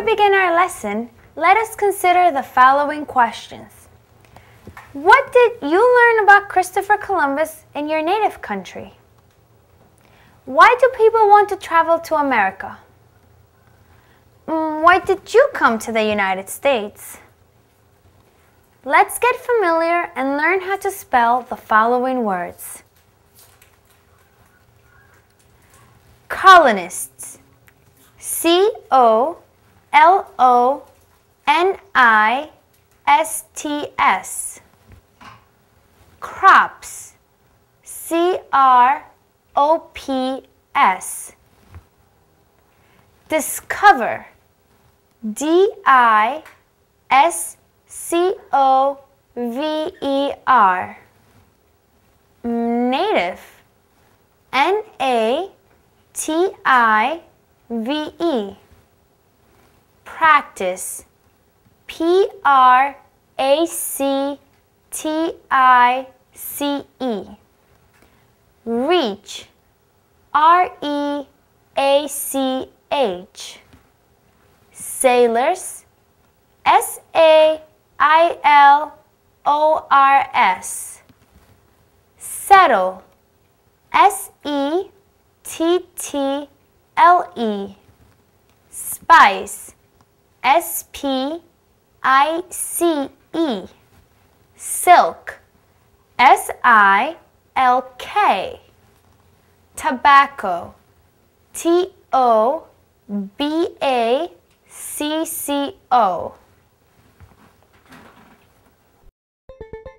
we begin our lesson, let us consider the following questions. What did you learn about Christopher Columbus in your native country? Why do people want to travel to America? Why did you come to the United States? Let's get familiar and learn how to spell the following words. Colonists. C-O-L-O-N-I-S-T-S. Crops. C-R-O-P-S. Discover. D-I-S-C-O-V-E-R. Native. N-A-T-I-V-E. Practice. P-R-A-C-T-I-C-E. Reach. R-E-A-C-H. Sailors. S-A-I-L-O-R-S. Settle. S-E-T-T-L-E. Spice. S-P-I-C-E. Silk. S-I-L-K. Tobacco. T-O-B-A-C-C-O.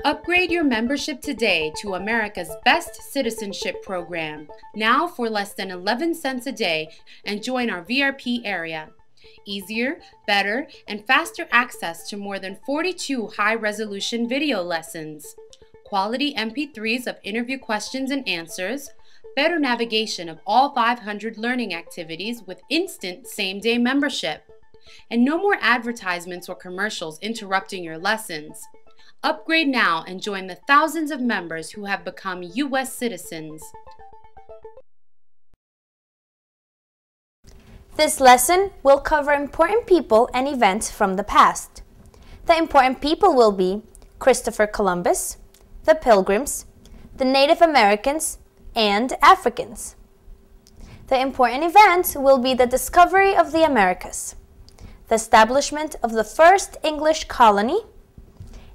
Upgrade your membership today to America's best citizenship program, now for less than 11 cents a day, and join our VRP area. Easier, better, and faster access to more than 42 high-resolution video lessons, quality MP3s of interview questions and answers, better navigation of all 500 learning activities with instant same-day membership, and no more advertisements or commercials interrupting your lessons. Upgrade now and join the thousands of members who have become U.S. citizens. This lesson will cover important people and events from the past. The important people will be Christopher Columbus, the Pilgrims, the Native Americans, and Africans. The important events will be the discovery of the Americas, the establishment of the first English colony,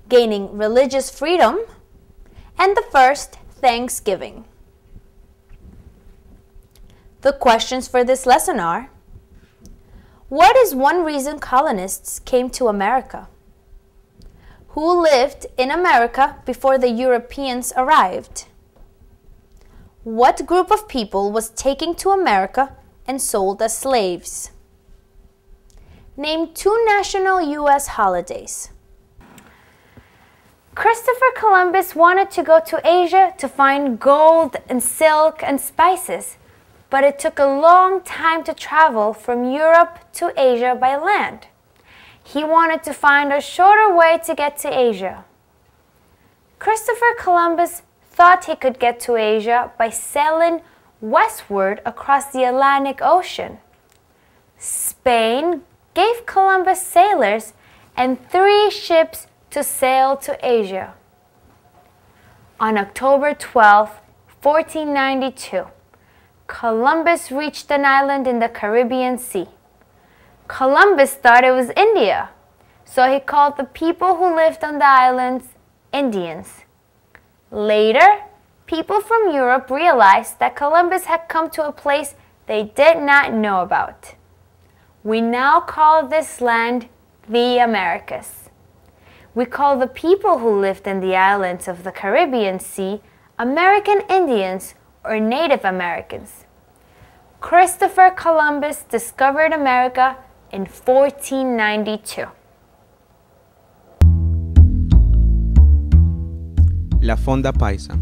gaining religious freedom, and the first Thanksgiving. The questions for this lesson are: what is one reason colonists came to America? Who lived in America before the Europeans arrived? What group of people was taken to America and sold as slaves? Name 2 national U.S. holidays. Christopher Columbus wanted to go to Asia to find gold and silk and spices, but it took a long time to travel from Europe to Asia by land. He wanted to find a shorter way to get to Asia. Christopher Columbus thought he could get to Asia by sailing westward across the Atlantic Ocean. Spain gave Columbus sailors and 3 ships to sail to Asia. On October 12, 1492, Columbus reached an island in the Caribbean Sea. Columbus thought it was India, so he called the people who lived on the islands Indians. Later, people from Europe realized that Columbus had come to a place they did not know about. We now call this land the Americas. We call the people who lived in the islands of the Caribbean Sea American Indians or Native Americans. Christopher Columbus discovered America in 1492. La Fonda Paisa,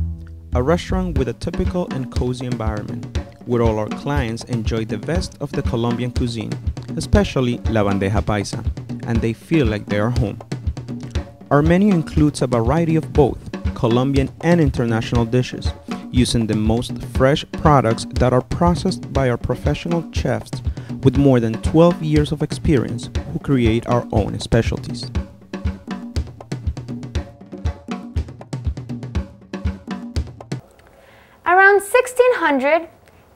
a restaurant with a typical and cozy environment, where all our clients enjoy the best of the Colombian cuisine, especially la bandeja paisa, and they feel like they are home. Our menu includes a variety of both Colombian and international dishes, using the most fresh products that are processed by our professional chefs with more than 12 years of experience who create our own specialties. Around 1600,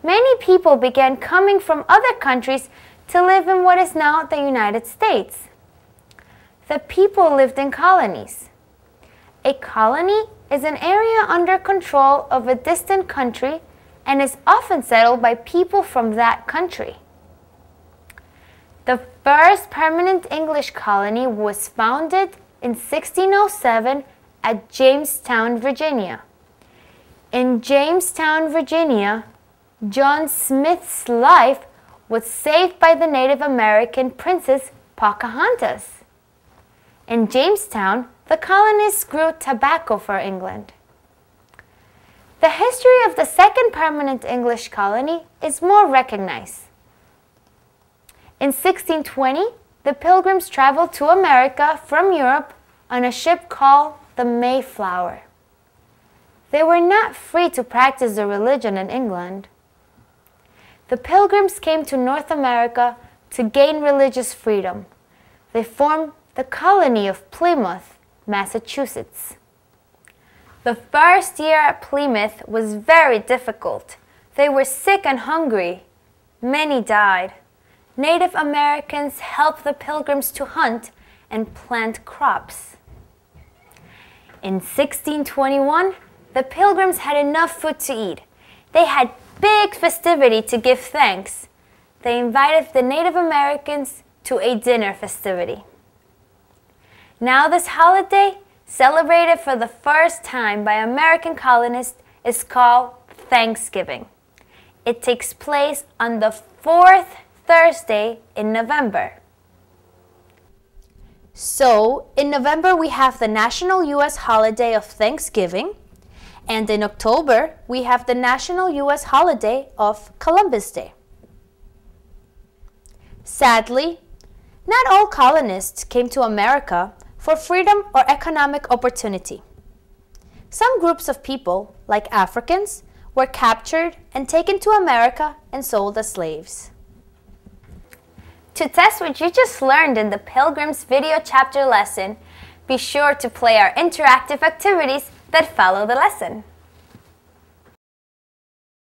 many people began coming from other countries to live in what is now the United States. The people lived in colonies. A colony is an area under control of a distant country and is often settled by people from that country. The first permanent English colony was founded in 1607 at Jamestown, Virginia. In Jamestown, Virginia, John Smith's life was saved by the Native American princess Pocahontas. In Jamestown, the colonists grew tobacco for England. The history of the second permanent English colony is more recognized. In 1620, the Pilgrims traveled to America from Europe on a ship called the Mayflower. They were not free to practice their religion in England. The Pilgrims came to North America to gain religious freedom. They formed the colony of Plymouth, Massachusetts. The first year at Plymouth was very difficult. They were sick and hungry. Many died. Native Americans helped the Pilgrims to hunt and plant crops. In 1621, the Pilgrims had enough food to eat. They had big festivity to give thanks. They invited the Native Americans to a dinner festivity. Now this holiday, celebrated for the first time by American colonists, is called Thanksgiving. It takes place on the fourth Thursday in November. So, in November we have the national U.S. holiday of Thanksgiving, and in October we have the national U.S. holiday of Columbus Day. Sadly, not all colonists came to America for freedom or economic opportunity. Some groups of people, like Africans, were captured and taken to America and sold as slaves. To test what you just learned in the Pilgrims video chapter lesson, be sure to play our interactive activities that follow the lesson.